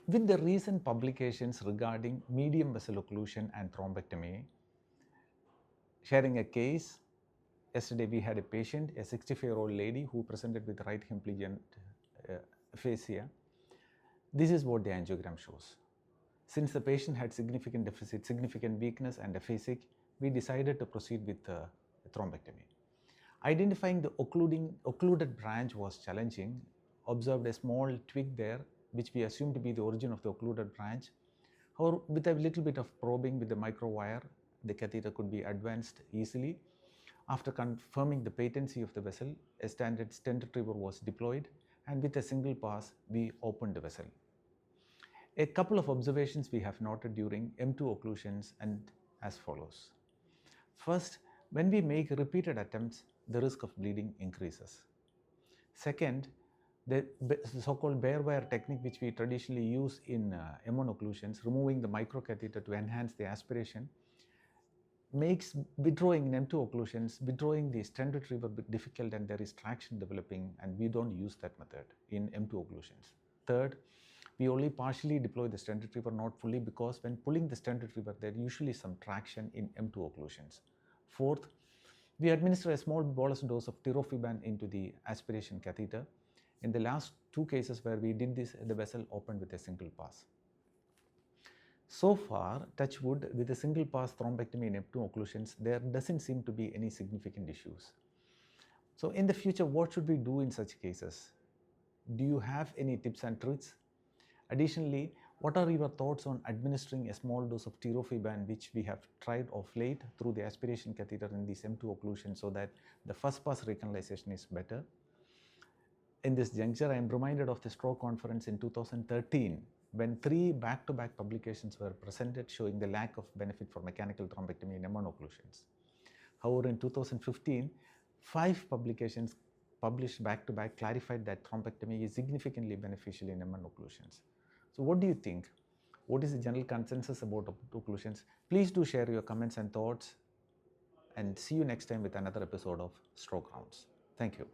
With the recent publications regarding medium vessel occlusion and thrombectomy, sharing a case, yesterday we had a patient, a 65-year-old lady who presented with right hemiplegic aphasia. This is what the angiogram shows. Since the patient had significant deficit, significant weakness and aphasic, we decided to proceed with thrombectomy. Identifying the occluded branch was challenging. Observed a small twig there, which we assumed to be the origin of the occluded branch. However, with a little bit of probing with the microwire, the catheter could be advanced easily. After confirming the patency of the vessel, a standard stent retriever was deployed, and with a single pass, we opened the vessel. A couple of observations we have noted during M2 occlusions and as follows. First, when we make repeated attempts, the risk of bleeding increases. Second, the so-called bare wire technique which we traditionally use in M1 occlusions, removing the microcatheter to enhance the aspiration, makes withdrawing in M2 occlusions, withdrawing the stent retriever difficult, and there is traction developing, and we don't use that method in M2 occlusions. Third, we only partially deploy the stent retriever, not fully, because when pulling the stent retriever, there usually some traction in M2 occlusions. Fourth, we administer a small bolus dose of tirofiban into the aspiration catheter. In the last two cases where we did this, the vessel opened with a single pass. So far, touch wood, with a single pass thrombectomy in M2 occlusions, there doesn't seem to be any significant issues. So in the future, what should we do in such cases? Do you have any tips and tricks? Additionally, what are your thoughts on administering a small dose of tirofiban, which we have tried of late through the aspiration catheter in these M2 occlusions, so that the first pass recanalization is better? In this juncture, I am reminded of the stroke conference in 2013, when 3 back-to-back publications were presented showing the lack of benefit for mechanical thrombectomy in M1 occlusions. However, in 2015, 5 publications published back-to-back clarified that thrombectomy is significantly beneficial in M1 occlusions. So what do you think? What is the general consensus about occlusions? Please do share your comments and thoughts, and see you next time with another episode of Stroke Rounds. Thank you.